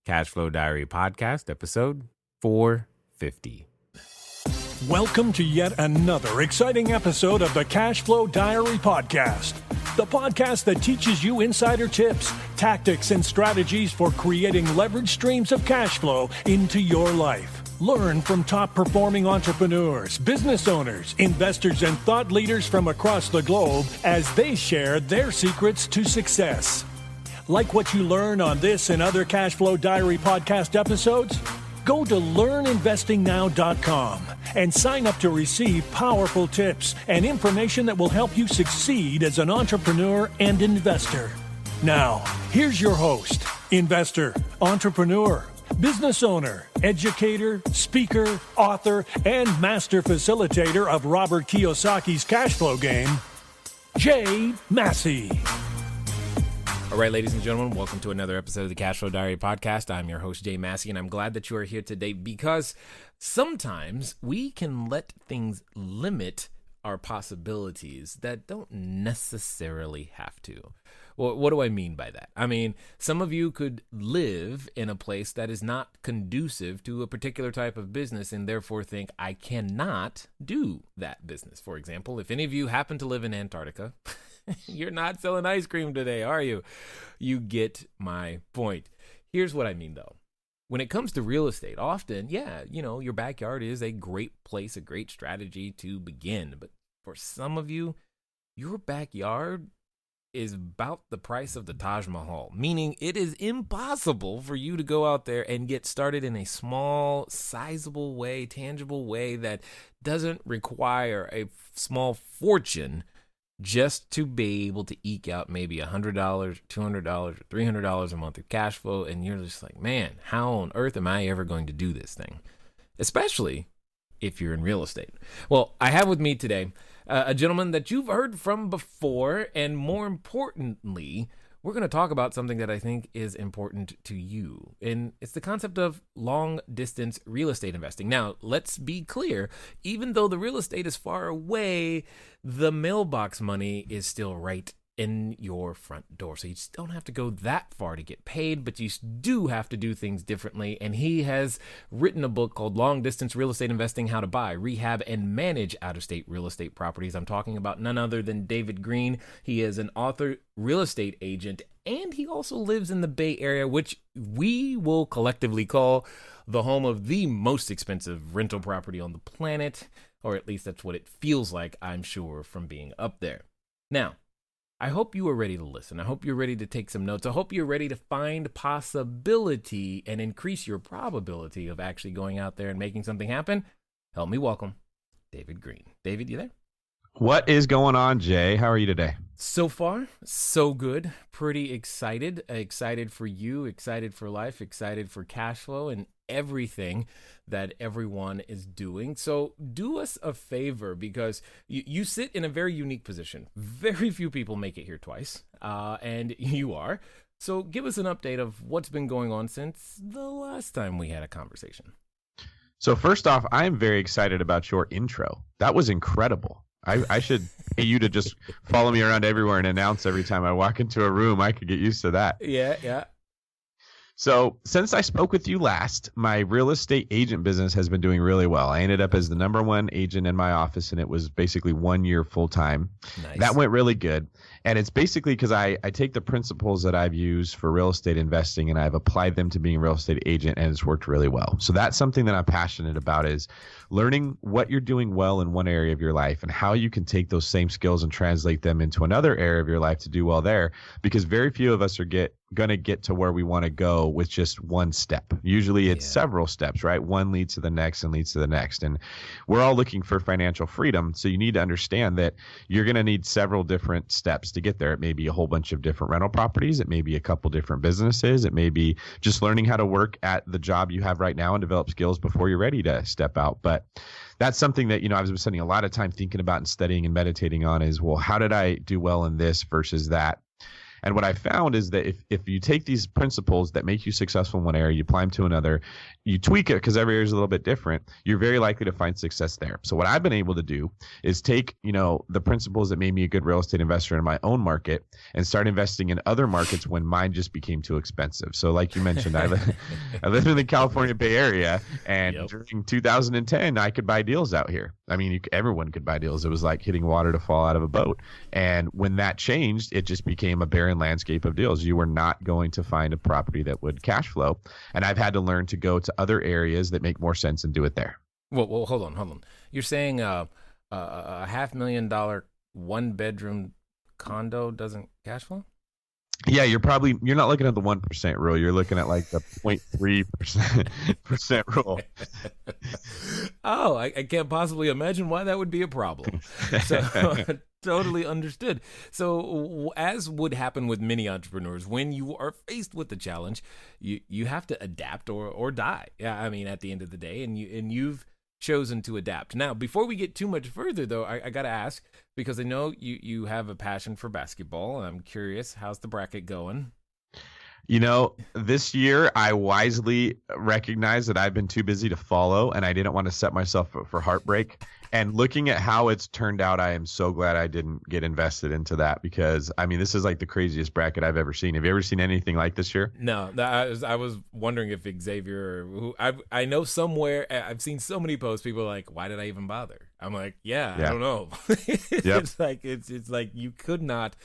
Cashflow Diary Podcast, episode 450. Welcome to yet another exciting episode of the Cashflow Diary Podcast, the podcast that teaches you insider tips, tactics, and strategies for creating leverage streams of cash flow into your life. Learn from top-performing entrepreneurs, business owners, investors, and thought leaders from across the globe as they share their secrets to success. Like what you learn on this and other Cashflow Diary podcast episodes? Go to learninvestingnow.com and sign up to receive powerful tips and information that will help you succeed as an entrepreneur and investor. Now, here's your host, investor, entrepreneur, business owner, educator, speaker, author, and master facilitator of Robert Kiyosaki's cash flow game, Jay Massey. All right, ladies and gentlemen, welcome to another episode of the Cashflow Diary Podcast. I'm your host, Jay Massey, and I'm glad that you are here today because sometimes we can let things limit our possibilities that don't necessarily have to. Well, what do I mean by that? I mean, some of you could live in a place that is not conducive to a particular type of business and therefore think, I cannot do that business. For example, if any of you happen to live in Antarctica, you're not selling ice cream today, are you? You get my point. Here's what I mean, though. When it comes to real estate, often, your backyard is a great place, a great strategy to begin. But for some of you, your backyard is about the price of the Taj Mahal, meaning it is impossible for you to go out there and get started in a small, sizable way, tangible way that doesn't require a small fortune just to be able to eke out maybe $100, $200, or $300 a month of cash flow. And you're just like, man, how on earth am I ever going to do this thing? Especially if you're in real estate. Well, I have with me today a gentleman that you've heard from before. And more importantly, we're going to talk about something that I think is important to you. And it's the concept of long distance real estate investing. Now, let's be clear. Even though the real estate is far away, the mailbox money is still right in your front door. So you just don't have to go that far to get paid, but you do have to do things differently. And he has written a book called Long Distance Real Estate Investing: How to Buy, Rehab, and Manage Out-of-State Real Estate Properties. I'm talking about none other than David Greene. He is an author, real estate agent, and he also lives in the Bay Area, which we will collectively call the home of the most expensive rental property on the planet, or at least that's what it feels like, I'm sure, from being up there. Now, I hope you are ready to listen. I hope you're ready to take some notes. I hope you're ready to find possibility and increase your probability of actually going out there and making something happen. Help me welcome David Greene. David, you there? What is going on, Jay? How are you today? So far, so good. Pretty excited. Excited for you, excited for life, excited for cash flow and everything that everyone is doing. So do us a favor, because you sit in a very unique position. Very few people make it here twice, and you are. So give us an update of what's been going on since the last time we had a conversation. So first off, I am very excited about your intro. That was incredible. I should pay you to just follow me around everywhere and announce every time I walk into a room. I could get used to that. Yeah. So since I spoke with you last, my real estate agent business has been doing really well. I ended up as the number one agent in my office, and it was basically 1 year full time. Nice. That went really good. And it's basically because I take the principles that I've used for real estate investing and I've applied them to being a real estate agent, and it's worked really well. So that's something that I'm passionate about, is learning what you're doing well in one area of your life and how you can take those same skills and translate them into another area of your life to do well there, because very few of us are going to get to where we want to go with just one step. Usually it's several steps, right? One leads to the next and leads to the next. And we're all looking for financial freedom. So you need to understand that you're going to need several different steps to get there. It may be a whole bunch of different rental properties. It may be a couple different businesses. It may be just learning how to work at the job you have right now and develop skills before you're ready to step out. But that's something that, I've been spending a lot of time thinking about and studying and meditating on is, well, how did I do well in this versus that? And what I found is that if you take these principles that make you successful in one area, you apply them to another, you tweak it because every area is a little bit different, you're very likely to find success there. So what I've been able to do is take, the principles that made me a good real estate investor in my own market and start investing in other markets when mine just became too expensive. So like you mentioned, I live in the California Bay Area, and during 2010, I could buy deals out here. I mean, everyone could buy deals. It was like hitting water to fall out of a boat. And when that changed, it just became a barren landscape of deals. You were not going to find a property that would cash flow. And I've had to learn to go to other areas that make more sense and do it there. Well, hold on. You're saying a $500,000 one-bedroom condo doesn't cash flow? Yeah, you're not looking at the 1% rule. You're looking at like the 0.3% rule. Oh, I can't possibly imagine why that would be a problem. So totally understood. So as would happen with many entrepreneurs, when you are faced with the challenge, you have to adapt or die. Yeah, I mean, at the end of the day, and you've chosen to adapt. Now, before we get too much further, though, I got to ask, because I know you have a passion for basketball, and I'm curious, how's the bracket going? This year I wisely recognized that I've been too busy to follow, and I didn't want to set myself up for heartbreak. And looking at how it's turned out, I am so glad I didn't get invested into that, because I mean, this is like the craziest bracket I've ever seen. Have you ever seen anything like this year? No, I was wondering if Xavier, who I know somewhere, I've seen so many posts, people are like, why did I even bother? I'm like, yeah. I don't know. Yep. It's like you could not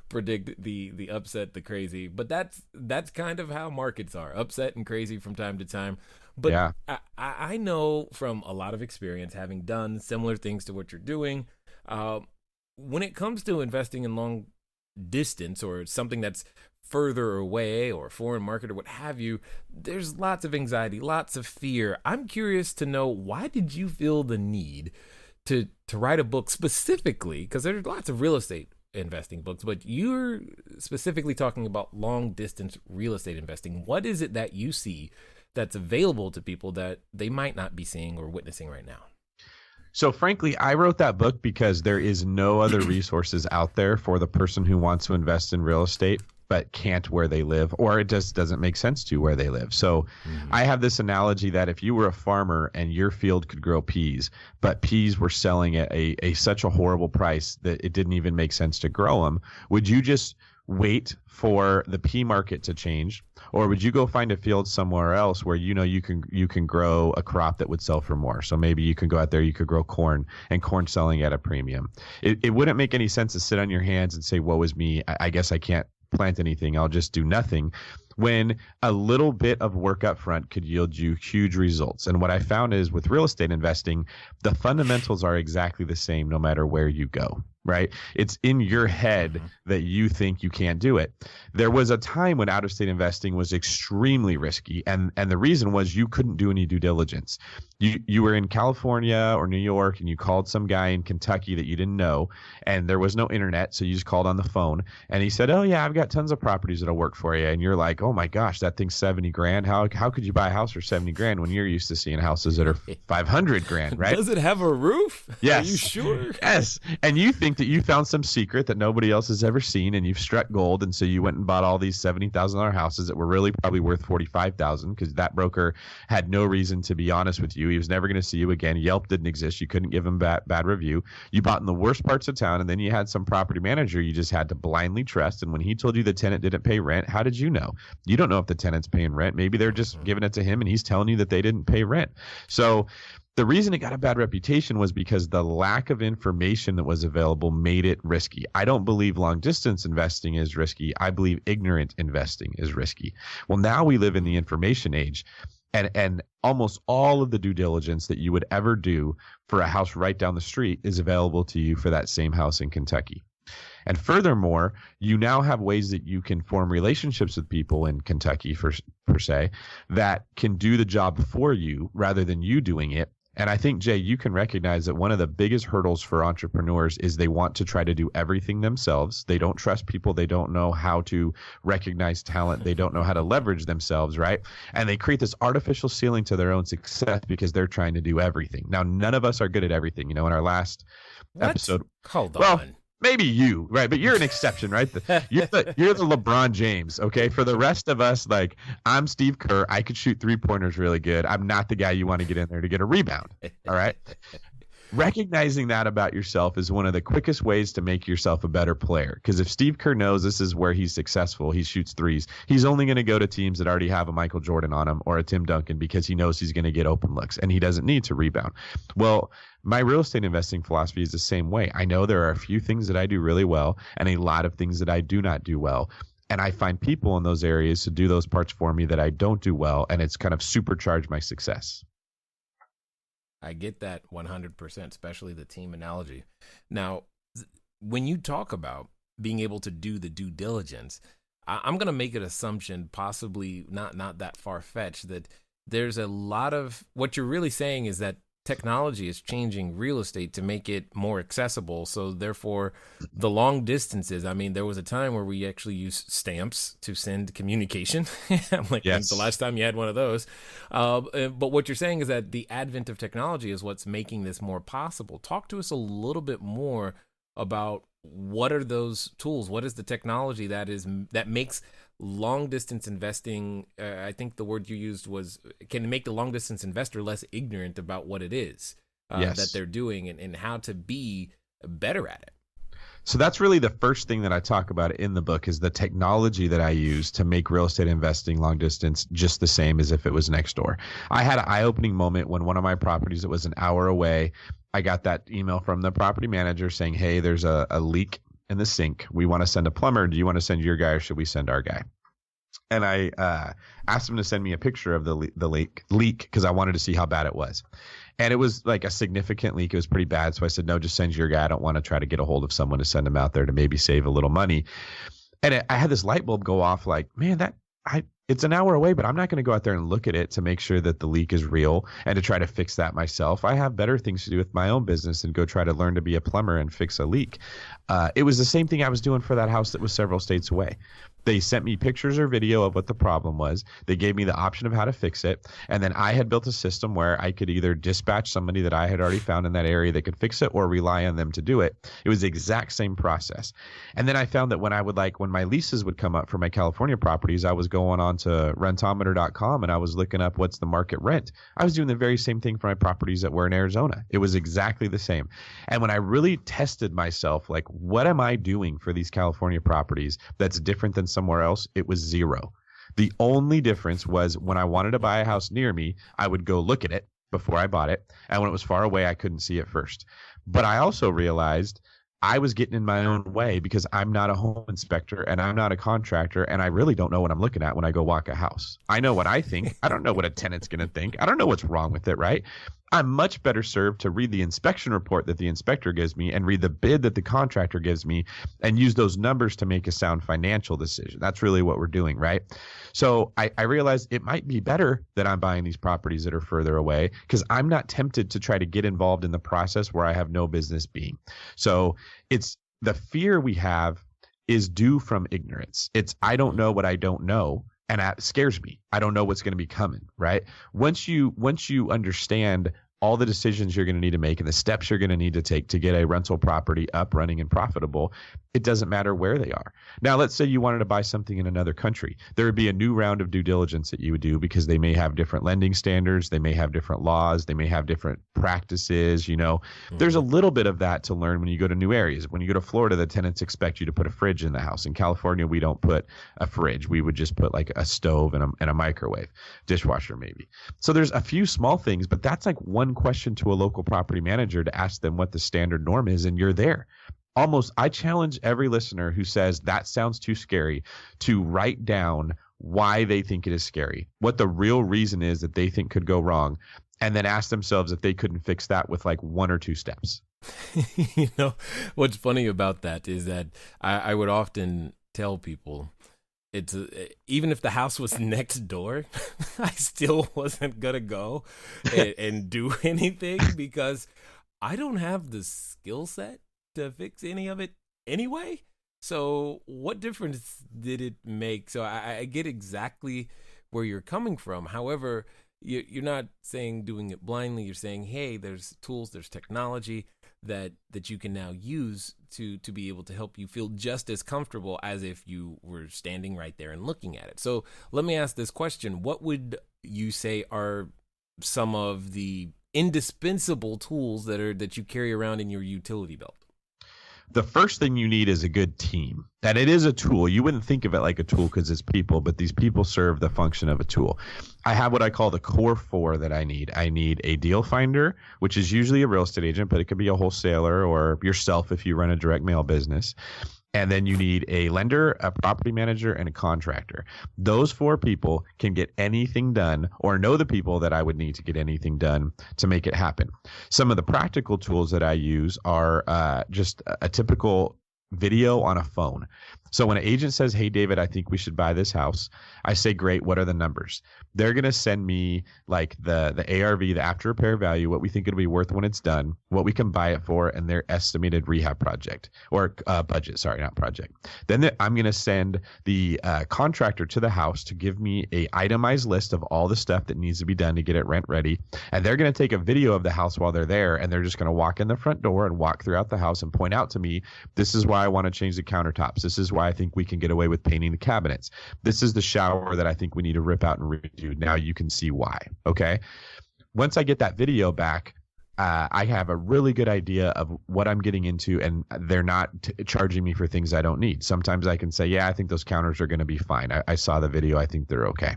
predict the upset, the crazy, but that's kind of how markets are, upset and crazy from time to time. But yeah. I know from a lot of experience, having done similar things to what you're doing, when it comes to investing in long distance or something that's further away or foreign market or what have you, there's lots of anxiety, lots of fear. I'm curious to know, why did you feel the need to write a book specifically? Because there's lots of real estate investing books, but you're specifically talking about long distance real estate investing. What is it that you see that's available to people that they might not be seeing or witnessing right now? So frankly, I wrote that book because there is no other resources out there for the person who wants to invest in real estate but can't where they live, or it just doesn't make sense to where they live. So I have this analogy that if you were a farmer and your field could grow peas, but peas were selling at such a horrible price that it didn't even make sense to grow them, would you just wait for the pea market to change, or would you go find a field somewhere else where you can grow a crop that would sell for more? So maybe you can go out there, you could grow corn, and corn selling at a premium. It wouldn't make any sense to sit on your hands and say, woe is me, I guess I can't plant anything, I'll just do nothing, when a little bit of work up front could yield you huge results. And what I found is, with real estate investing, the fundamentals are exactly the same no matter where you go, right? It's in your head that you think you can't do it. There was a time when out-of-state investing was extremely risky, and the reason was you couldn't do any due diligence. You were in California or New York, and you called some guy in Kentucky that you didn't know, and there was no internet, so you just called on the phone, and he said, oh yeah, I've got tons of properties that'll work for you. And you're like, oh my gosh, that thing's $70,000. How could you buy a house for $70,000 when you're used to seeing houses that are $500,000, right? Does it have a roof? Yes. Are you sure? Yes. And you think that you found some secret that nobody else has ever seen, and you've struck gold, and so you went and bought all these $70,000 houses that were really probably worth $45,000, because that broker had no reason to be honest with you. He was never going to see you again. Yelp didn't exist. You couldn't give him bad review. You bought in the worst parts of town, and then you had some property manager you just had to blindly trust. And when he told you the tenant didn't pay rent, how did you know? You don't know if the tenant's paying rent. Maybe they're just giving it to him, and he's telling you that they didn't pay rent. So the reason it got a bad reputation was because the lack of information that was available made it risky. I don't believe long distance investing is risky. I believe ignorant investing is risky. Well, now we live in the information age, and almost all of the due diligence that you would ever do for a house right down the street is available to you for that same house in Kentucky. And furthermore, you now have ways that you can form relationships with people in Kentucky, per se, that can do the job for you rather than you doing it. And I think, Jay, you can recognize that one of the biggest hurdles for entrepreneurs is they want to try to do everything themselves. They don't trust people. They don't know how to recognize talent. They don't know how to leverage themselves, right? And they create this artificial ceiling to their own success because they're trying to do everything. Now, none of us are good at everything. In our last episode. Hold on. maybe you, right? But you're an exception, right? You're the LeBron James, okay? For the rest of us, like, I'm Steve Kerr. I could shoot 3-pointers really good. I'm not the guy you want to get in there to get a rebound, all right? Recognizing that about yourself is one of the quickest ways to make yourself a better player. Because if Steve Kerr knows this is where he's successful, he shoots threes, he's only going to go to teams that already have a Michael Jordan on him or a Tim Duncan because he knows he's going to get open looks and he doesn't need to rebound. Well, my real estate investing philosophy is the same way. I know there are a few things that I do really well and a lot of things that I do not do well. And I find people in those areas to do those parts for me that I don't do well, and it's kind of supercharged my success. I get that 100%, especially the team analogy. Now, when you talk about being able to do the due diligence, I'm going to make an assumption, possibly not that far-fetched, that there's a lot of what you're really saying is that technology is changing real estate to make it more accessible. So therefore, the long distances, I mean, there was a time where we actually used stamps to send communication. I'm like, yes. When's the last time you had one of those? But what you're saying is that the advent of technology is what's making this more possible. Talk to us a little bit more about what are those tools? What is the technology that makes long distance investing? I think the word you used was, can make the long distance investor less ignorant about what it is yes. that they're doing and how to be better at it. So that's really the first thing that I talk about in the book is the technology that I use to make real estate investing long distance just the same as if it was next door. I had an eye-opening moment when one of my properties that was an hour away, I got that email from the property manager saying, hey, there's a leak in the sink. We want to send a plumber. Do you want to send your guy or should we send our guy? And I asked him to send me a picture of the leak because I wanted to see how bad it was. And it was like a significant leak. It was pretty bad. So I said, no, just send your guy. I don't want to try to get a hold of someone to send him out there to maybe save a little money. And I had this light bulb go off like, man, it's an hour away, but I'm not going to go out there and look at it to make sure that the leak is real and to try to fix that myself. I have better things to do with my own business and go try to learn to be a plumber and fix a leak. It was the same thing I was doing for that house that was several states away. They sent me pictures or video of what the problem was. They gave me the option of how to fix it. And then I had built a system where I could either dispatch somebody that I had already found in that area that could fix it or rely on them to do it. It was the exact same process. And then I found that when my leases would come up for my California properties, I was going on to rentometer.com and I was looking up what's the market rent. I was doing the very same thing for my properties that were in Arizona. It was exactly the same. And when I really tested myself, like, what am I doing for these California properties that's different than somewhere else? It was zero. The only difference was when I wanted to buy a house near me, I would go look at it before I bought it. And when it was far away, I couldn't see it first. But I also realized I was getting in my own way because I'm not a home inspector and I'm not a contractor and I really don't know what I'm looking at when I go walk a house. I know what I think. I don't know what a tenant's going to think. I don't know what's wrong with it, right? I'm much better served to read the inspection report that the inspector gives me and read the bid that the contractor gives me and use those numbers to make a sound financial decision. That's really what we're doing, right? So I realized it might be better that I'm buying these properties that are further away because I'm not tempted to try to get involved in the process where I have no business being. So it's the fear we have is due from ignorance. It's I don't know what I don't know. And that scares me. I don't know what's going to be coming, right? Once you understand all the decisions you're going to need to make and the steps you're going to need to take to get a rental property up, running, and profitable, it doesn't matter where they are. Now, let's say you wanted to buy something in another country. There would be a new round of due diligence that you would do because they may have different lending standards. They may have different laws. They may have different practices. There's a little bit of that to learn when you go to new areas. When you go to Florida, the tenants expect you to put a fridge in the house. In California, we don't put a fridge. We would just put like a stove and a microwave, dishwasher maybe. So there's a few small things, but that's like one question to a local property manager to ask them what the standard norm is, and you're there. I challenge every listener who says that sounds too scary to write down why they think it is scary, what the real reason is that they think could go wrong, and then ask themselves if they couldn't fix that with like 1 or 2 steps. What's funny about that is that I would often tell people even if the house was next door, I still wasn't going to go and do anything because I don't have the skill set to fix any of it anyway. So what difference did it make? So I get exactly where you're coming from. However, you're not saying doing it blindly. You're saying, hey, there's tools, there's technology. that you can now use to be able to help you feel just as comfortable as if you were standing right there and looking at it. So let me ask this question. What would you say are some of the indispensable tools that you carry around in your utility belt? The first thing you need is a good team. And it is a tool. You wouldn't think of it like a tool because it's people, but these people serve the function of a tool. I have what I call the core four that I need. I need a deal finder, which is usually a real estate agent, but it could be a wholesaler or yourself if you run a direct mail business. And then you need a lender, a property manager, and a contractor. Those four people can get anything done or know the people that I would need to get anything done to make it happen. Some of the practical tools that I use are just a typical video on a phone. So when an agent says, hey, David, I think we should buy this house, I say, great, what are the numbers? They're going to send me like the ARV, the after repair value, what we think it'll be worth when it's done, what we can buy it for, and their estimated rehab project or budget. Sorry, not project. Then I'm going to send the contractor to the house to give me a itemized list of all the stuff that needs to be done to get it rent ready. And they're going to take a video of the house while they're there, and they're just going to walk in the front door and walk throughout the house and point out to me, this is why I want to change the countertops. This is why I think we can get away with painting the cabinets. This is the shower that I think we need to rip out and redo. Now you can see why. Okay. Once I get that video back, I have a really good idea of what I'm getting into, and they're not charging me for things I don't need. Sometimes I can say, yeah, I think those counters are going to be fine. I saw the video. I think they're okay.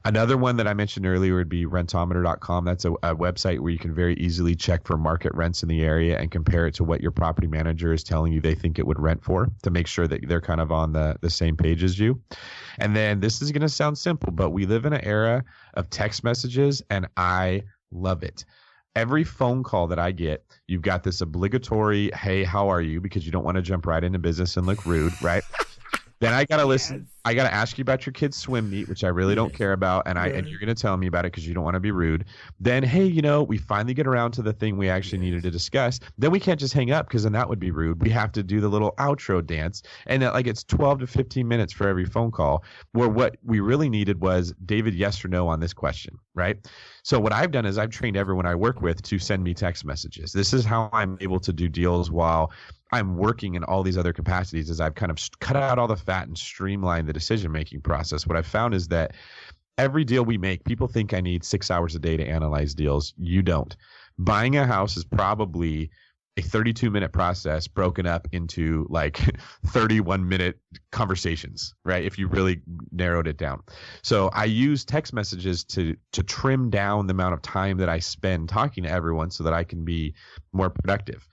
Another one that I mentioned earlier would be rentometer.com. That's a website where you can very easily check for market rents in the area and compare it to what your property manager is telling you they think it would rent for, to make sure that they're kind of on the same page as you. And then this is going to sound simple, but we live in an era of text messages, and I love it. Every phone call that I get, you've got this obligatory, hey, how are you? Because you don't want to jump right into business and look rude, right? Then I got to listen. Yes. I got to ask you about your kid's swim meet, which I really don't care about. And and you're going to tell me about it because you don't want to be rude. Then, hey, we finally get around to the thing we actually needed to discuss. Then we can't just hang up because then that would be rude. We have to do the little outro dance. And it's 12 to 15 minutes for every phone call, where what we really needed was David, yes or no on this question, right? So what I've done is I've trained everyone I work with to send me text messages. This is how I'm able to do deals while I'm working in all these other capacities, as I've kind of cut out all the fat and streamlined the decision-making process. What I've found is that every deal we make, people think I need 6 hours a day to analyze deals. You don't. Buying a house is probably a 32-minute process broken up into 31-minute conversations, right? If you really narrowed it down. So I use text messages to trim down the amount of time that I spend talking to everyone so that I can be more productive.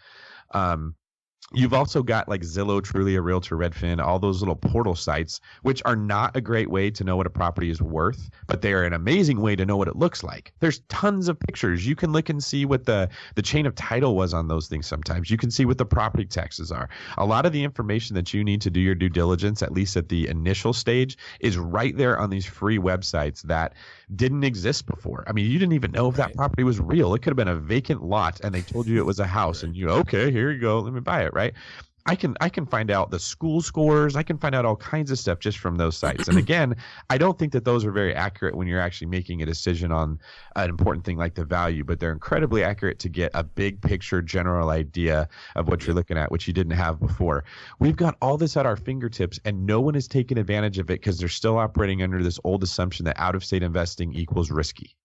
You've also got Zillow, Trulia, Realtor, Redfin, all those little portal sites, which are not a great way to know what a property is worth, but they are an amazing way to know what it looks like. There's tons of pictures. You can look and see what the chain of title was on those things sometimes. You can see what the property taxes are. A lot of the information that you need to do your due diligence, at least at the initial stage, is right there on these free websites that didn't exist before. I mean, you didn't even know if that property was real. It could have been a vacant lot and they told you it was a house and okay, here you go, let me buy it, right? I can find out the school scores. I can find out all kinds of stuff just from those sites. And again, I don't think that those are very accurate when you're actually making a decision on an important thing like the value, but they're incredibly accurate to get a big picture general idea of what you're looking at, which you didn't have before. We've got all this at our fingertips and no one is taking advantage of it because they're still operating under this old assumption that out-of-state investing equals risky.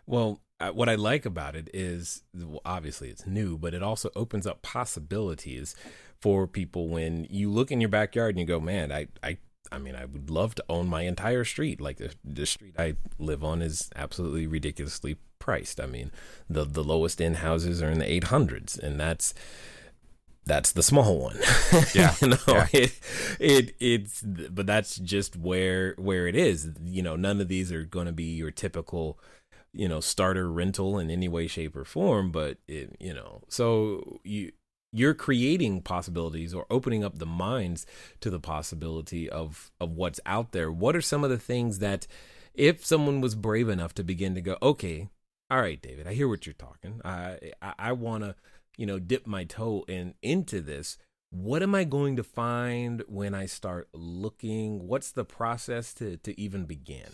Well, what I like about it is, obviously it's new, but it also opens up possibilities for people when you look in your backyard and you go, man, I mean, I would love to own my entire street. Like the street I live on is absolutely ridiculously priced. I mean, the lowest end houses are in the 800s, and that's the small one. Yeah. But that's just where it is. None of these are going to be your typical starter rental in any way, shape, or form, but so you're creating possibilities or opening up the minds to the possibility of what's out there. What are some of the things that, if someone was brave enough to begin to go, okay, all right, David, I hear what you're talking. I want to, dip my toe into this. What am I going to find when I start looking? What's the process to even begin?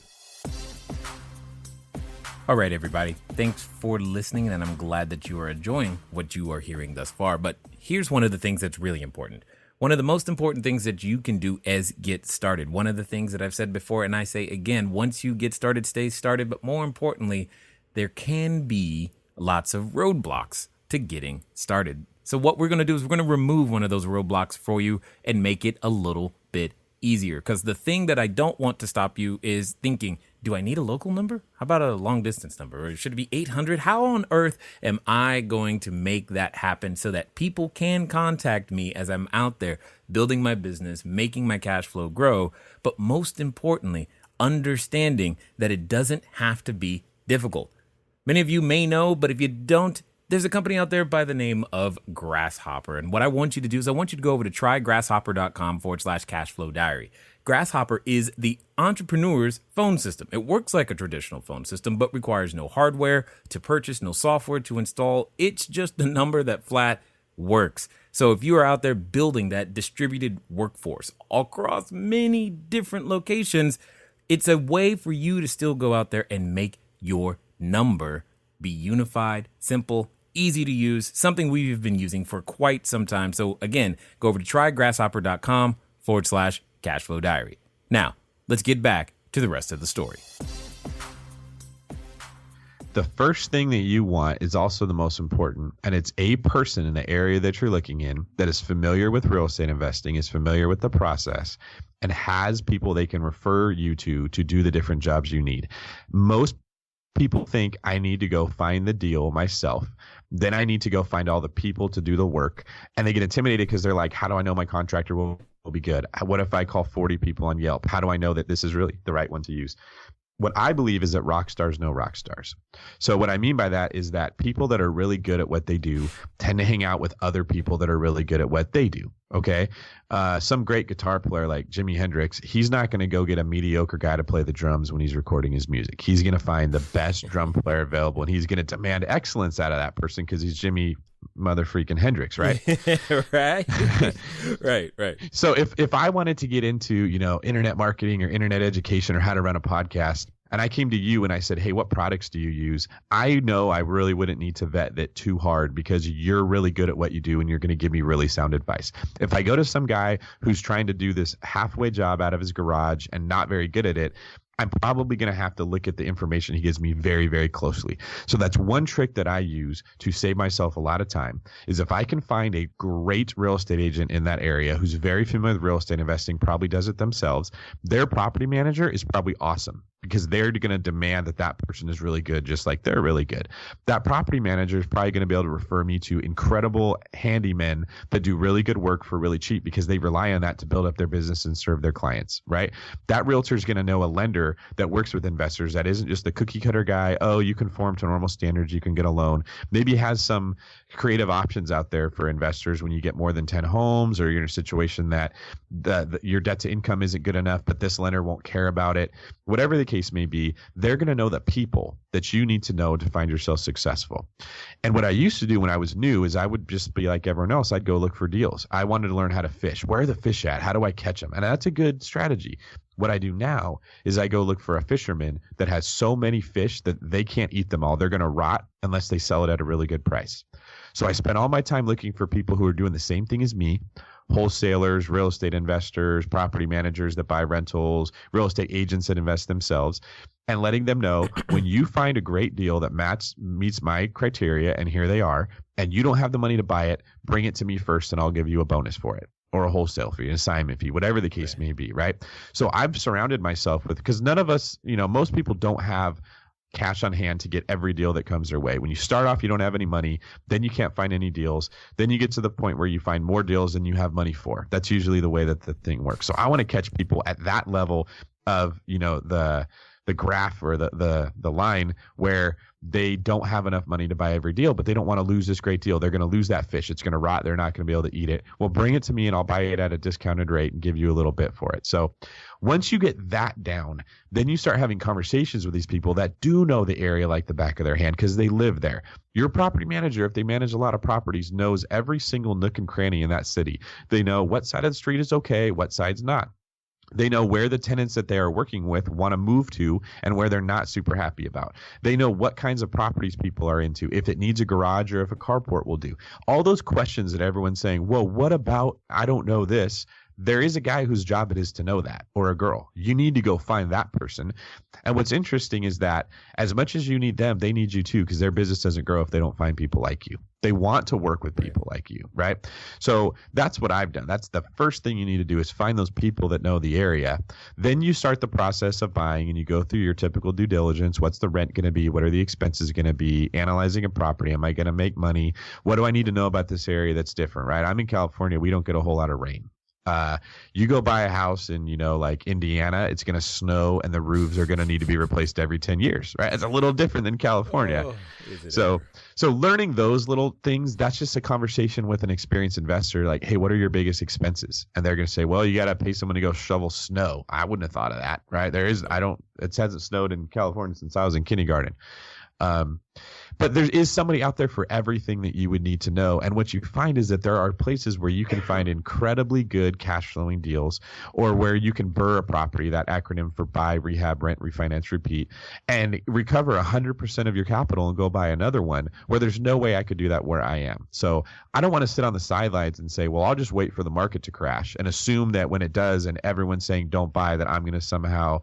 All right, everybody. Thanks for listening, and I'm glad that you are enjoying what you are hearing thus far. But here's one of the things that's really important. One of the most important things that you can do is get started. One of the things that I've said before, and I say again, once you get started, stay started. But more importantly, there can be lots of roadblocks to getting started. So what we're going to do is we're going to remove one of those roadblocks for you and make it a little bit easier. Because the thing that I don't want to stop you is thinking, do I need a local number? How about a long distance number? Or should it be 800? How on earth am I going to make that happen so that people can contact me as I'm out there building my business, making my cash flow grow, but most importantly, understanding that it doesn't have to be difficult. Many of you may know, but if you don't, there's a company out there by the name of Grasshopper. And what I want you to do is I want you to go over to trygrasshopper.com/cashflow diary. Grasshopper is the entrepreneur's phone system. It works like a traditional phone system, but requires no hardware to purchase, no software to install. It's just a number that flat works. So if you are out there building that distributed workforce across many different locations, it's a way for you to still go out there and make your number be unified, simple, easy to use, something we've been using for quite some time. So again, go over to trygrasshopper.com/cashflow diary. Now, let's get back to the rest of the story. The first thing that you want is also the most important, and it's a person in the area that you're looking in that is familiar with real estate investing, is familiar with the process, and has people they can refer you to do the different jobs you need. Most people think I need to go find the deal myself. Then I need to go find all the people to do the work. And they get intimidated because they're like, how do I know my contractor will be good? What if I call 40 people on Yelp? How do I know that this is really the right one to use? What I believe is that rock stars know rock stars. So what I mean by that is that people that are really good at what they do tend to hang out with other people that are really good at what they do. Okay. Some great guitar player like Jimi Hendrix, he's not going to go get a mediocre guy to play the drums when he's recording his music. He's going to find the best drum player available, and he's going to demand excellence out of that person because he's Jimi mother freaking Hendrix, right? Right. Right. So if I wanted to get into, internet marketing or internet education or how to run a podcast, and I came to you and I said, hey, what products do you use? I know I really wouldn't need to vet that too hard because you're really good at what you do and you're going to give me really sound advice. If I go to some guy who's trying to do this halfway job out of his garage and not very good at it, I'm probably going to have to look at the information he gives me very, very closely. So that's one trick that I use to save myself a lot of time is if I can find a great real estate agent in that area who's very familiar with real estate investing, probably does it themselves, their property manager is probably awesome because they're going to demand that that person is really good, just like they're really good. That property manager is probably going to be able to refer me to incredible handymen that do really good work for really cheap because they rely on that to build up their business and serve their clients, right? That realtor is going to know a lender that works with investors that isn't just the cookie cutter guy. Oh, you conform to normal standards, you can get a loan. Maybe has some creative options out there for investors when you get more than 10 homes or you're in a situation that your debt to income isn't good enough, but this lender won't care about it. Whatever the case may be, they're going to know the people that you need to know to find yourself successful. And what I used to do when I was new is I would just be like everyone else. I'd go look for deals. I wanted to learn how to fish. Where are the fish at? How do I catch them? And that's a good strategy. What I do now is I go look for a fisherman that has so many fish that they can't eat them all. They're going to rot unless they sell it at a really good price. So I spend all my time looking for people who are doing the same thing as me, wholesalers, real estate investors, property managers that buy rentals, real estate agents that invest themselves, and letting them know when you find a great deal that meets my criteria, and here they are, and you don't have the money to buy it, bring it to me first and I'll give you a bonus for it. Or a wholesale fee, an assignment fee, whatever the case may be, right? So I've surrounded myself with, because none of us, most people don't have cash on hand to get every deal that comes their way. When you start off, you don't have any money, then you can't find any deals. Then you get to the point where you find more deals than you have money for. That's usually the way that the thing works. So I want to catch people at that level of, the graph or the line where they don't have enough money to buy every deal, but they don't want to lose this great deal. They're going to lose that fish. It's going to rot. They're not going to be able to eat it. Well, bring it to me and I'll buy it at a discounted rate and give you a little bit for it. So once you get that down, then you start having conversations with these people that do know the area like the back of their hand because they live there. Your property manager, if they manage a lot of properties, knows every single nook and cranny in that city. They know what side of the street is okay, what side's not. They know where the tenants that they are working with want to move to and where they're not super happy about. They know what kinds of properties people are into, if it needs a garage or if a carport will do. All those questions that everyone's saying, well, what about, I don't know this. There is a guy whose job it is to know that, or a girl. You need to go find that person. And what's interesting is that as much as you need them, they need you too, because their business doesn't grow if they don't find people like you. They want to work with people like you, right? So that's what I've done. That's the first thing you need to do, is find those people that know the area. Then you start the process of buying, and you go through your typical due diligence. What's the rent going to be? What are the expenses going to be? Analyzing a property. Am I going to make money? What do I need to know about this area that's different, right? I'm in California. We don't get a whole lot of rain. You go buy a house in, like Indiana, it's going to snow and the roofs are going to need to be replaced every 10 years, right? It's a little different than California. So learning those little things, that's just a conversation with an experienced investor. Like, hey, what are your biggest expenses? And they're going to say, well, you got to pay someone to go shovel snow. I wouldn't have thought of that, right? It hasn't snowed in California since I was in kindergarten. But there is somebody out there for everything that you would need to know. And what you find is that there are places where you can find incredibly good cash flowing deals, or where you can BRRRR a property, that acronym for buy, rehab, rent, refinance, repeat, and recover 100% of your capital and go buy another one, where there's no way I could do that where I am. So I don't want to sit on the sidelines and say, well, I'll just wait for the market to crash and assume that when it does and everyone's saying don't buy, that I'm going to somehow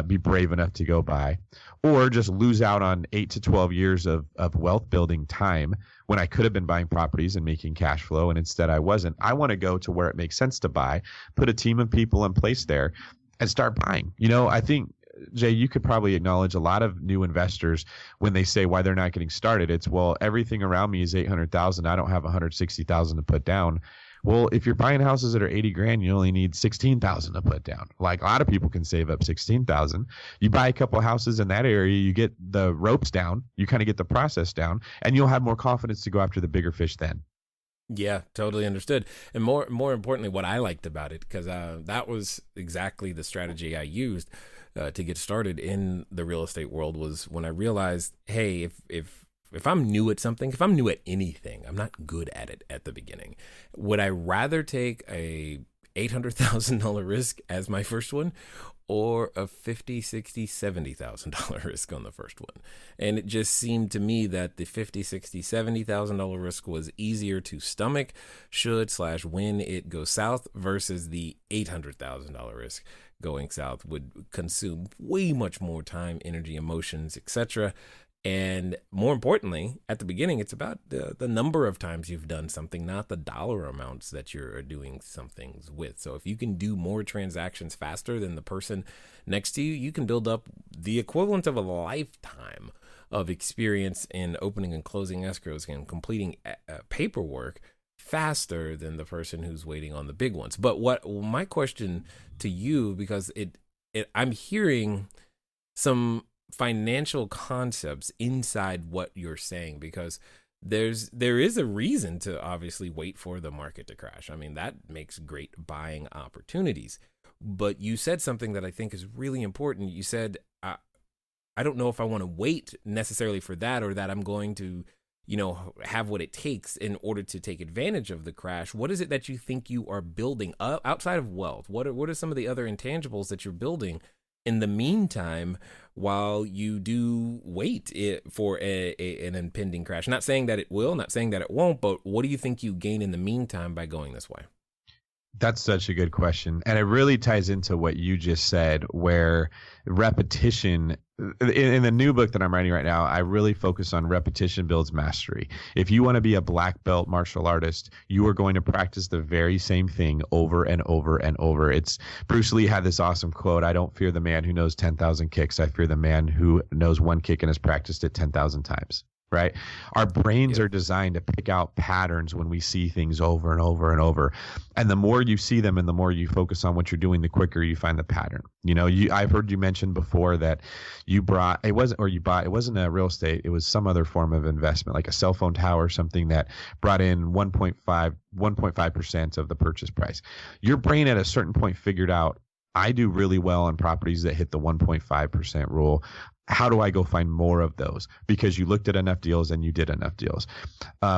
be brave enough to go buy, or just lose out on 8 to 12 years of wealth building time when I could have been buying properties and making cash flow, and instead I wasn't. I want to go to where it makes sense to buy, put a team of people in place there, and start buying. I think, Jay, you could probably acknowledge a lot of new investors when they say why they're not getting started. It's, well, everything around me is 800,000. I don't have 160,000 to put down. Well, if you're buying houses that are 80 grand, you only need 16,000 to put down. Like, a lot of people can save up 16,000. You buy a couple of houses in that area, you get the ropes down, you kind of get the process down, and you'll have more confidence to go after the bigger fish then. Yeah, totally understood. And more importantly, what I liked about it, because that was exactly the strategy I used to get started in the real estate world, was when I realized, hey, if I'm new at something, if I'm new at anything, I'm not good at it at the beginning. Would I rather take a $800,000 risk as my first one, or a $50,000, $60,000, $70,000 risk on the first one? And it just seemed to me that the $50,000, $60,000, $70,000 risk was easier to stomach when it goes south, versus the $800,000 risk going south would consume way much more time, energy, emotions, etc. And more importantly, at the beginning, it's about the number of times you've done something, not the dollar amounts that you're doing some things with. So if you can do more transactions faster than the person next to you, you can build up the equivalent of a lifetime of experience in opening and closing escrows and completing paperwork faster than the person who's waiting on the big ones. But my question to you, because I'm hearing some financial concepts inside what you're saying, because there is a reason to obviously wait for the market to crash. I mean, that makes great buying opportunities. But you said something that I think is really important. You said, I don't know if I want to wait necessarily for that, or that I'm going to, have what it takes in order to take advantage of the crash. What is it that you think you are building outside of wealth? What are some of the other intangibles that you're building in the meantime, while you do wait for an impending crash? Not saying that it will, not saying that it won't, but what do you think you gain in the meantime by going this way? That's such a good question. And it really ties into what you just said, where repetition, in the new book that I'm writing right now, I really focus on repetition builds mastery. If you want to be a black belt martial artist, you are going to practice the very same thing over and over and over. Bruce Lee had this awesome quote: I don't fear the man who knows 10,000 kicks. I fear the man who knows one kick and has practiced it 10,000 times. Right? Our brains are designed to pick out patterns when we see things over and over and over. And the more you see them and the more you focus on what you're doing, the quicker you find the pattern. I've heard you mention before that it wasn't a real estate, it was some other form of investment, like a cell phone tower or something, that brought in 1.5% of the purchase price. Your brain at a certain point figured out, I do really well on properties that hit the 1.5% rule. How do I go find more of those? Because you looked at enough deals and you did enough deals.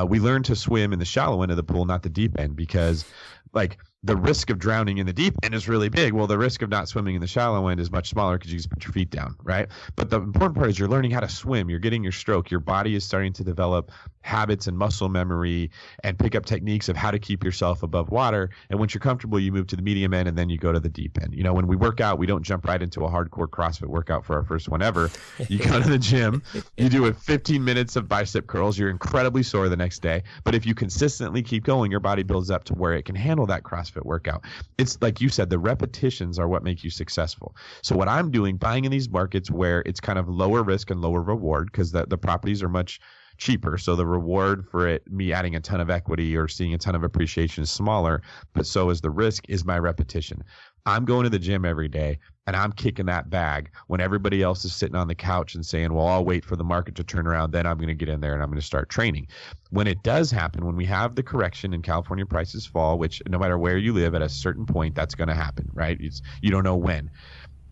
We learned to swim in the shallow end of the pool, not the deep end, because like the risk of drowning in the deep end is really big. Well, the risk of not swimming in the shallow end is much smaller because you just put your feet down, right? But the important part is you're learning how to swim. You're getting your stroke. Your body is starting to develop habits and muscle memory and pick up techniques of how to keep yourself above water. And once you're comfortable, you move to the medium end and then you go to the deep end. You know, when we work out, we don't jump right into a hardcore CrossFit workout for our first one ever. You go to the gym, you do a 15 minutes of bicep curls. You're incredibly sore the next day. But if you consistently keep going, your body builds up to where it can handle that CrossFit workout. It's like you said, the repetitions are what make you successful. So what I'm doing, buying in these markets where it's kind of lower risk and lower reward because the properties are much cheaper. So the reward for it, me adding a ton of equity or seeing a ton of appreciation is smaller, but so is the risk is my repetition. I'm going to the gym every day and I'm kicking that bag when everybody else is sitting on the couch and saying, well, I'll wait for the market to turn around. Then I'm going to get in there and I'm going to start training. When it does happen, when we have the correction and California prices fall, which no matter where you live at a certain point, that's going to happen, right? You don't know when.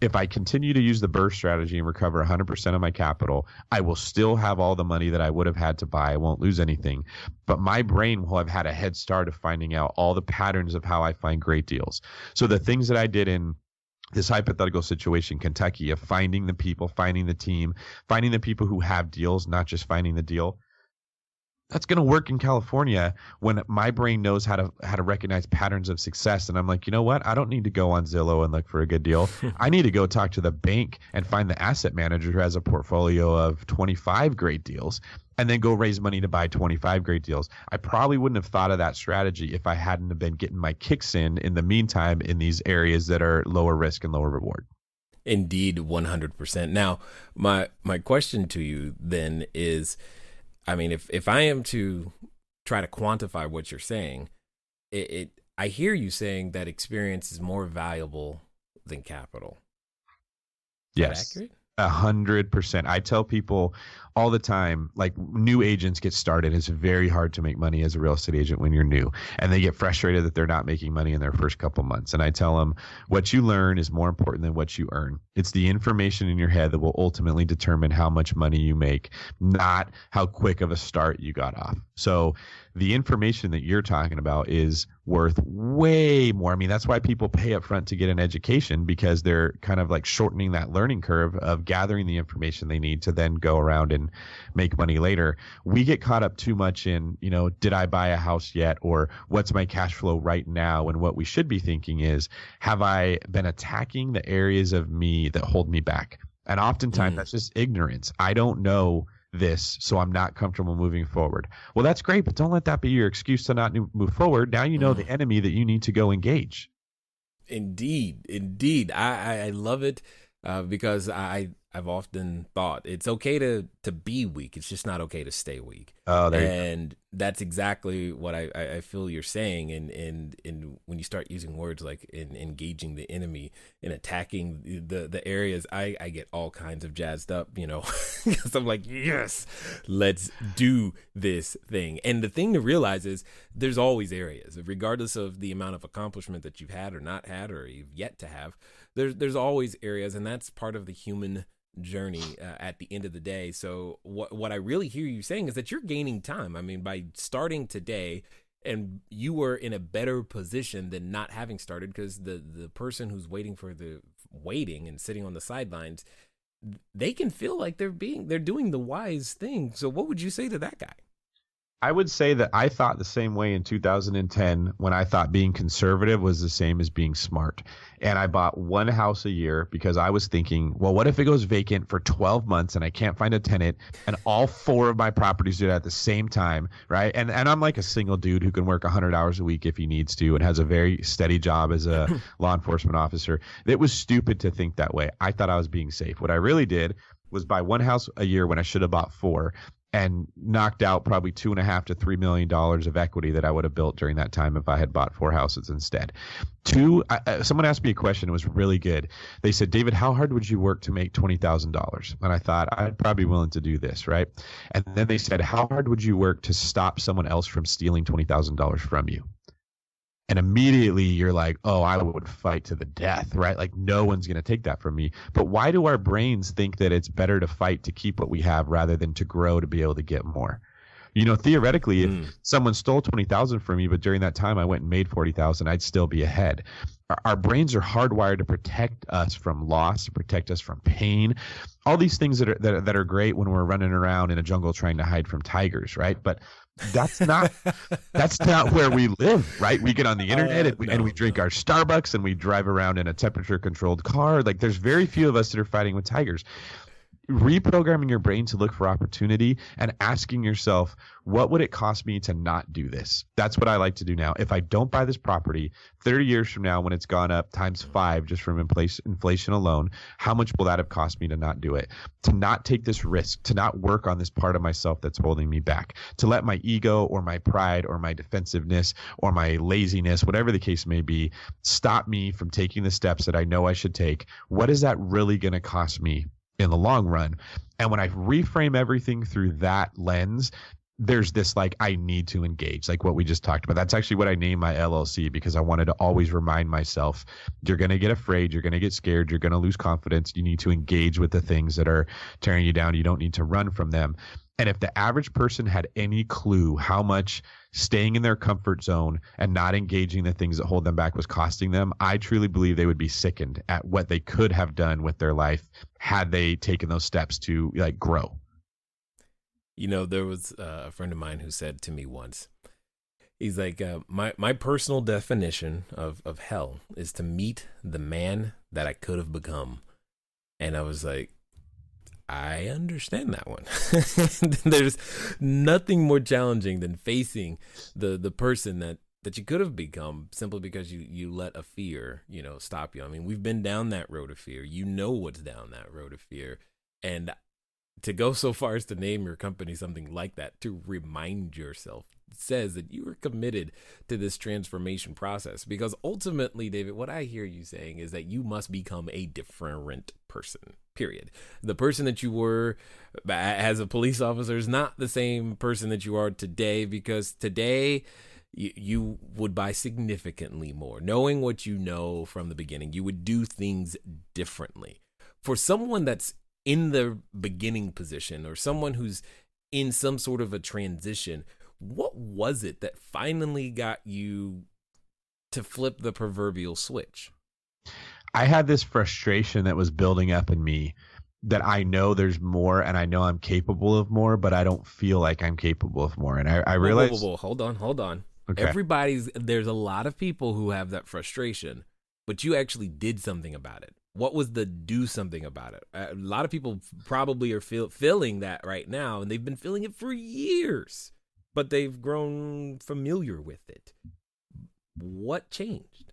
If I continue to use the burst strategy and recover 100% of my capital, I will still have all the money that I would have had to buy. I won't lose anything. But my brain will have had a head start of finding out all the patterns of how I find great deals. So the things that I did in this hypothetical situation, Kentucky, of finding the people, finding the team, finding the people who have deals, not just finding the deal, that's going to work in California when my brain knows how to recognize patterns of success. And I'm like, you know what? I don't need to go on Zillow and look for a good deal. I need to go talk to the bank and find the asset manager who has a portfolio of 25 great deals and then go raise money to buy 25 great deals. I probably wouldn't have thought of that strategy if I hadn't have been getting my kicks in the meantime in these areas that are lower risk and lower reward. Indeed, 100%. Now, my question to you then is, I mean, if I am to try to quantify what you're saying, I hear you saying that experience is more valuable than capital. Is that accurate? 100%. I tell people all the time, like new agents get started. It's very hard to make money as a real estate agent when you're new, and they get frustrated that they're not making money in their first couple months. And I tell them, what you learn is more important than what you earn. It's the information in your head that will ultimately determine how much money you make, not how quick of a start you got off. So the information that you're talking about is worth way more. I mean, that's why people pay up front to get an education, because they're kind of like shortening that learning curve of gathering the information they need to then go around and make money later. We get caught up too much in, you know, did I buy a house yet? Or what's my cash flow right now? And what we should be thinking is, have I been attacking the areas of me that hold me back? And oftentimes that's just ignorance. I don't know this, so I'm not comfortable moving forward. Well, that's great, but don't let that be your excuse to not move forward. Now you know the enemy that you need to go engage. Indeed. I love it because I've often thought it's okay to be weak. It's just not okay to stay weak. Oh, there you go. And that's exactly what I feel you're saying. And when you start using words like in engaging the enemy and attacking the areas, I get all kinds of jazzed up, you know, because I'm like, yes, let's do this thing. And the thing to realize is there's always areas, regardless of the amount of accomplishment that you've had or not had or you've yet to have. There's always areas, and that's part of the human journey at the end of the day. So what I really hear you saying is that you're gaining time. I mean, by starting today, and you were in a better position than not having started, because the person who's waiting and sitting on the sidelines, they can feel like they're doing the wise thing. So what would you say to that guy? I would say that I thought the same way in 2010 when I thought being conservative was the same as being smart. And I bought one house a year because I was thinking, well, what if it goes vacant for 12 months and I can't find a tenant and all 4 of my properties do it at the same time, right? And I'm like a single dude who can work 100 hours a week if he needs to and has a very steady job as a law enforcement officer. It was stupid to think that way. I thought I was being safe. What I really did was buy one house a year when I should have bought 4. And knocked out probably $2.5 to $3 million of equity that I would have built during that time if I had bought 4 houses instead. Someone asked me a question. It was really good. They said, David, how hard would you work to make $20,000? And I thought, I'd probably be willing to do this, right? And then they said, how hard would you work to stop someone else from stealing $20,000 from you? And immediately you're like, oh, I would fight to the death, right? Like no one's going to take that from me. But why do our brains think that it's better to fight to keep what we have rather than to grow to be able to get more? Theoretically, if someone stole 20,000 from me, but during that time I went and made 40,000, I'd still be ahead. Our brains are hardwired to protect us from loss, to protect us from pain, all these things that are great when we're running around in a jungle trying to hide from tigers, right? But that's not where we live, right? We get on the internet and we drink our Starbucks and we drive around in a temperature controlled car. Like, there's very few of us that are fighting with tigers. Reprogramming your brain to look for opportunity and asking yourself, what would it cost me to not do this? That's what I like to do now. If I don't buy this property 30 years from now, when it's gone up times 5 just from inflation alone, how much will that have cost me to not do it? To not take this risk, to not work on this part of myself that's holding me back, to let my ego or my pride or my defensiveness or my laziness, whatever the case may be, stop me from taking the steps that I know I should take. What is that really going to cost me in the long run? And when I reframe everything through that lens, there's this I need to engage, like what we just talked about. That's actually what I named my LLC, because I wanted to always remind myself, you're going to get afraid, you're going to get scared, you're going to lose confidence. You need to engage with the things that are tearing you down. You don't need to run from them. And if the average person had any clue how much staying in their comfort zone and not engaging the things that hold them back was costing them, I truly believe they would be sickened at what they could have done with their life had they taken those steps to grow. There was a friend of mine who said to me once, he's like, my personal definition of hell is to meet the man that I could have become. And I was like, I understand that one. There's nothing more challenging than facing the person that you could have become simply because you let a fear, stop you. I mean, we've been down that road of fear. What's down that road of fear. And to go so far as to name your company something like that, to remind yourself, says that you are committed to this transformation process. Because ultimately, David, what I hear you saying is that you must become a different person, period. The person that you were as a police officer is not the same person that you are today, because today you would buy significantly more. Knowing what you know from the beginning, you would do things differently. For someone that's in the beginning position, or someone who's in some sort of a transition, what was it that finally got you to flip the proverbial switch? I had this frustration that was building up in me, that I know there's more and I know I'm capable of more, but I don't feel like I'm capable of more. And I realized... Whoa. Hold on. Okay. There's a lot of people who have that frustration, but you actually did something about it. What was the do something about it? A lot of people probably are feeling that right now, and they've been feeling it for years, but they've grown familiar with it. What changed?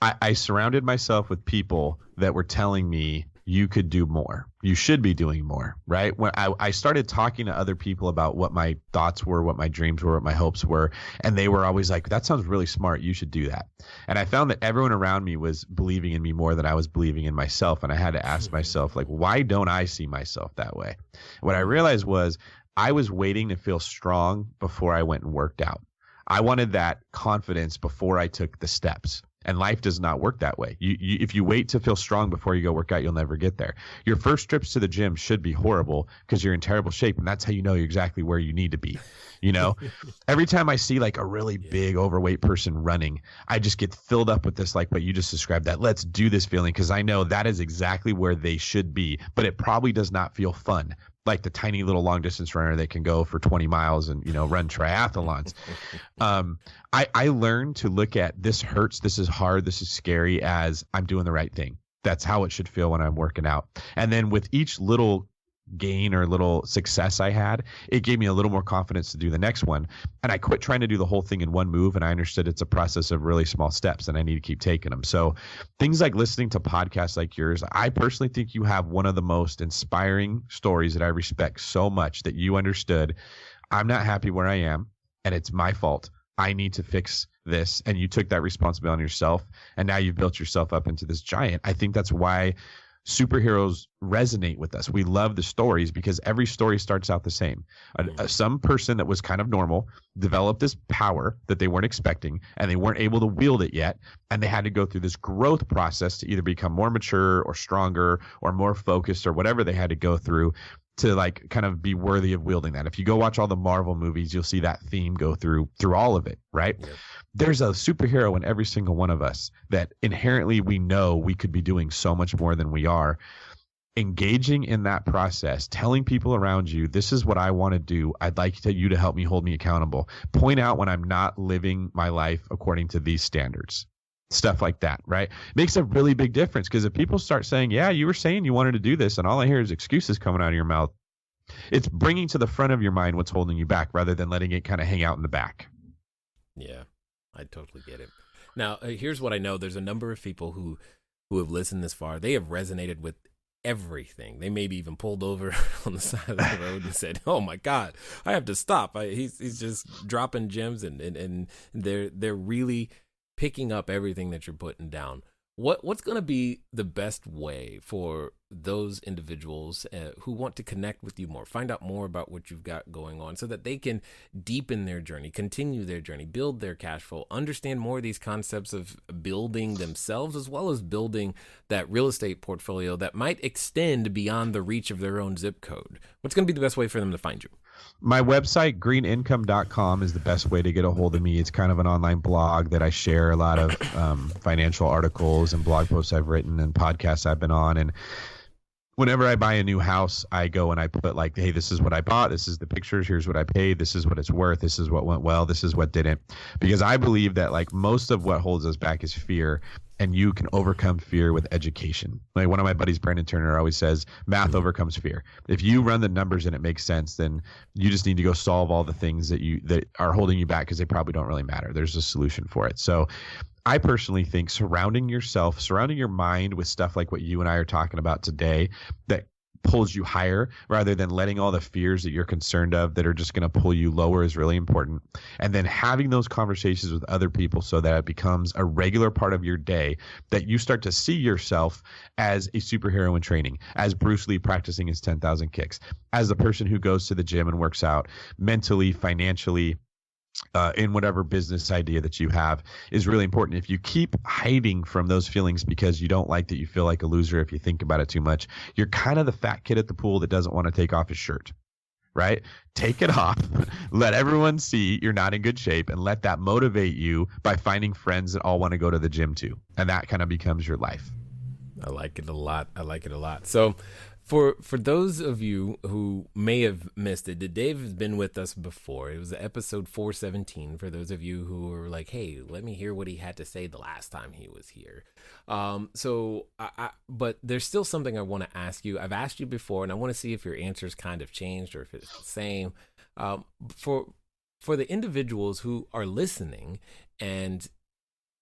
I surrounded myself with people that were telling me, you could do more. You should be doing more, right? When I started talking to other people about what my thoughts were, what my dreams were, what my hopes were, and they were always like, that sounds really smart. You should do that. And I found that everyone around me was believing in me more than I was believing in myself. And I had to ask myself, why don't I see myself that way? What I realized was I was waiting to feel strong before I went and worked out. I wanted that confidence before I took the steps. And life does not work that way. If you wait to feel strong before you go work out, you'll never get there. Your first trips to the gym should be horrible because you're in terrible shape, and that's how you know you're exactly where you need to be. Every time I see a really big overweight person running, I just get filled up with this, what you just described, that let's do this feeling, because I know that is exactly where they should be, but it probably does not feel fun. Like the tiny little long distance runner that can go for 20 miles and, run triathlons. I learned to look at this hurts, this is hard, this is scary as I'm doing the right thing. That's how it should feel when I'm working out. And then with each little gain or little success I had, it gave me a little more confidence to do the next one. And I quit trying to do the whole thing in one move. And I understood it's a process of really small steps and I need to keep taking them. So things like listening to podcasts like yours, I personally think you have one of the most inspiring stories that I respect so much, that you understood I'm not happy where I am and it's my fault. I need to fix this. And you took that responsibility on yourself. And now you've built yourself up into this giant. I think that's why superheroes resonate with us. We love the stories because every story starts out the same. Some person that was kind of normal developed this power that they weren't expecting, and they weren't able to wield it yet. And they had to go through this growth process to either become more mature or stronger or more focused or whatever they had to go through. to like kind of be worthy of wielding that. If you go watch all the Marvel movies, you'll see that theme go through all of it, right? Yep. There's a superhero in every single one of us that inherently we know we could be doing so much more than we are. Engaging in that process, telling people around you, this is what I want to do. I'd like you to help me, hold me accountable. Point out when I'm not living my life according to these standards. Stuff like that, right? Makes a really big difference, because if people start saying, yeah, you were saying you wanted to do this, and all I hear is excuses coming out of your mouth, it's bringing to the front of your mind what's holding you back rather than letting it kind of hang out in the back. Yeah, I totally get it. Now, here's what I know. There's a number of people who have listened this far. They have resonated with everything. They maybe even pulled over on the side of the road and said, oh my God, I have to stop. He's just dropping gems, and they're really picking up everything that you're putting down. What's going to be the best way for those individuals who want to connect with you more, find out more about what you've got going on, so that they can deepen their journey, continue their journey, build their cash flow, understand more of these concepts of building themselves, as well as building that real estate portfolio that might extend beyond the reach of their own zip code? What's going to be the best way for them to find you? My website, greenincome.com, is the best way to get a hold of me. It's kind of an online blog that I share a lot of financial articles and blog posts I've written and podcasts I've been on. And whenever I buy a new house, I go and I put like, hey, this is what I bought. This is the pictures. Here's what I paid. This is what it's worth. This is what went well. This is what didn't. Because I believe that like most of what holds us back is fear. And you can overcome fear with education. Like one of my buddies, Brandon Turner, always says, math overcomes fear. If you run the numbers and it makes sense, then you just need to go solve all the things that are holding you back, because they probably don't really matter. There's a solution for it. So I personally think surrounding your mind with stuff like what you and I are talking about today that pulls you higher, rather than letting all the fears that you're concerned of that are just going to pull you lower, is really important. And then having those conversations with other people so that it becomes a regular part of your day, that you start to see yourself as a superhero in training, as Bruce Lee practicing his 10,000 kicks, as the person who goes to the gym and works out mentally, financially, in whatever business idea that you have, is really important. If you keep hiding from those feelings because you don't like that you feel like a loser if you think about it too much, you're kind of the fat kid at the pool that doesn't want to take off his shirt, right? Take it off, let everyone see you're not in good shape, and let that motivate you by finding friends that all want to go to the gym too. And that kind of becomes your life. I like it a lot. So For those of you who may have missed it, Dave has been with us before. It was episode 417 for those of you who were like, hey, let me hear what he had to say the last time he was here. But there's still something I want to ask you. I've asked you before, and I want to see if your answers kind of changed or if it's the same. For the individuals who are listening and,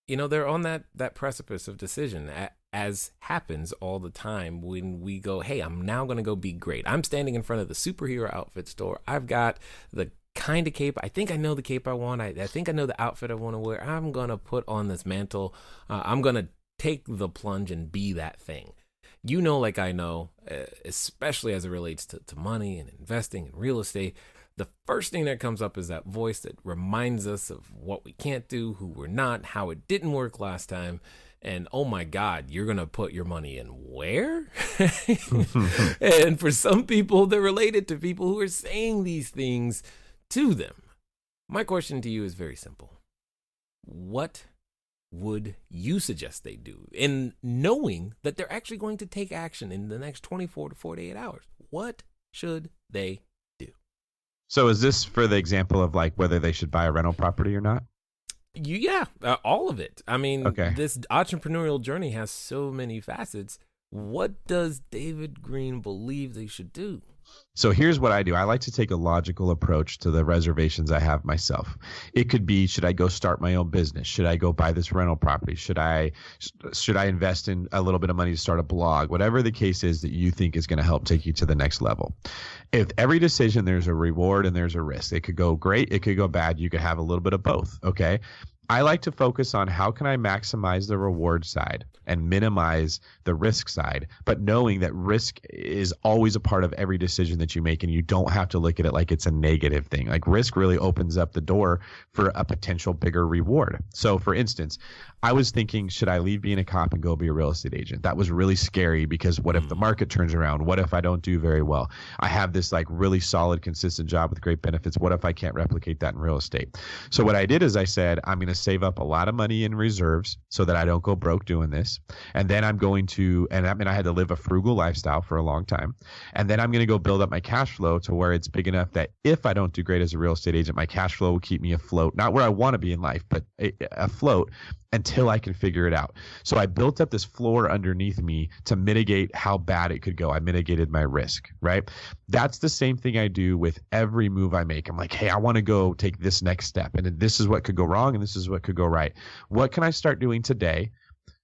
they're on that precipice of decision, as happens all the time when we go, hey, I'm now going to go be great. I'm standing in front of the superhero outfit store. I've got the kind of cape. I think I know the cape I want. I think I know the outfit I want to wear. I'm going to put on this mantle. I'm going to take the plunge and be that thing. Like I know, especially as it relates to money and investing and real estate, the first thing that comes up is that voice that reminds us of what we can't do, who we're not, how it didn't work last time. And oh my God, you're going to put your money in where? And for some people, they're related to people who are saying these things to them. My question to you is very simple. What would you suggest they do in knowing that they're actually going to take action in the next 24 to 48 hours? What should they do? So is this for the example of like whether they should buy a rental property or not? All of it. I mean, okay. This entrepreneurial journey has so many facets. What does David Greene believe they should do? So here's what I do. I like to take a logical approach to the reservations I have myself. It could be, should I go start my own business? Should I go buy this rental property? Should I invest in a little bit of money to start a blog? Whatever the case is that you think is going to help take you to the next level. If every decision, there's a reward and there's a risk. It could go great. It could go bad. You could have a little bit of both. Okay. I like to focus on how can I maximize the reward side and minimize the risk side, but knowing that risk is always a part of every decision that you make, and you don't have to look at it like it's a negative thing. Like risk really opens up the door for a potential bigger reward. So for instance, I was thinking, should I leave being a cop and go be a real estate agent? That was really scary because what if the market turns around? What if I don't do very well? I have this like really solid, consistent job with great benefits. What if I can't replicate that in real estate? So what I did is I said, I'm going to save up a lot of money in reserves so that I don't go broke doing this. And then I'm going to, and I mean, I had to live a frugal lifestyle for a long time. And then I'm going to go build up my cash flow to where it's big enough that if I don't do great as a real estate agent, my cash flow will keep me afloat, not where I want to be in life, but afloat until I can figure it out. So I built up this floor underneath me to mitigate how bad it could go. I mitigated my risk, right? That's the same thing I do with every move I make. I'm like, hey, I want to go take this next step, and this is what could go wrong, and this is what could go right. What can I start doing today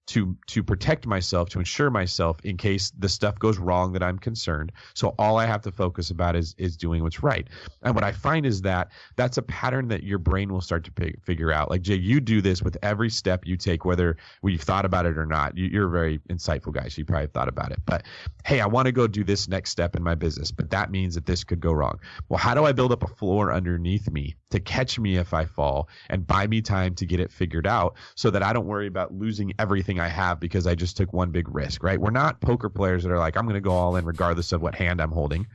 to protect myself, to ensure myself in case the stuff goes wrong that I'm concerned? So all I have to focus about is doing what's right. And what I find is that that's a pattern that your brain will start to figure out. Like, Jay, you do this with every step you take, whether you've thought about it or not. You're a very insightful guy, so you probably thought about it. But hey, I want to go do this next step in my business, but that means that this could go wrong. Well, how do I build up a floor underneath me to catch me if I fall and buy me time to get it figured out so that I don't worry about losing everything I have because I just took one big risk, right? We're not poker players that are like, I'm going to go all in regardless of what hand I'm holding.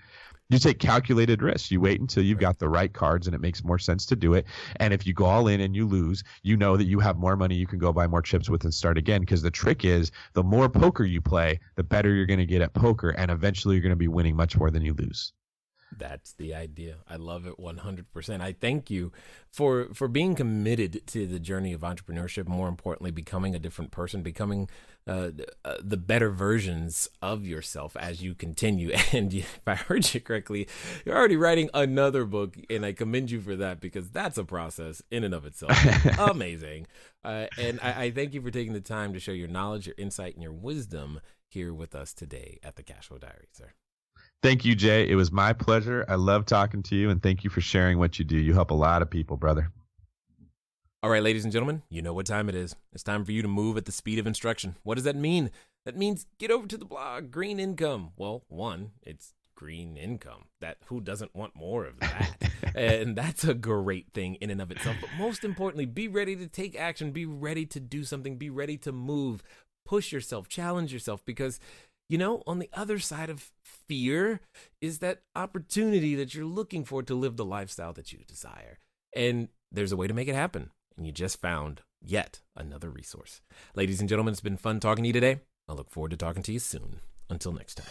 You take calculated risks. You wait until you've got the right cards and it makes more sense to do it. And if you go all in and you lose, you know that you have more money you can go buy more chips with and start again. Because the trick is the more poker you play, the better you're going to get at poker. And eventually you're going to be winning much more than you lose. That's the idea. I love it 100%. I thank you for being committed to the journey of entrepreneurship. More importantly, becoming a different person, becoming the better versions of yourself as you continue. And if I heard you correctly, you're already writing another book, and I commend you for that because that's a process in and of itself. Amazing. And I thank you for taking the time to share your knowledge, your insight, and your wisdom here with us today at the Cashflow Diary, sir. Thank you, Jay. It was my pleasure. I love talking to you, and thank you for sharing what you do. You help a lot of people, brother. All right, ladies and gentlemen, you know what time it is. It's time for you to move at the speed of instruction. What does that mean? That means get over to the blog, Greene Income. Well, one, it's green income. Who doesn't want more of that? And that's a great thing in and of itself. But most importantly, be ready to take action. Be ready to do something. Be ready to move. Push yourself. Challenge yourself, because you know, on the other side of fear is that opportunity that you're looking for to live the lifestyle that you desire. And there's a way to make it happen. And you just found yet another resource. Ladies and gentlemen, it's been fun talking to you today. I look forward to talking to you soon. Until next time.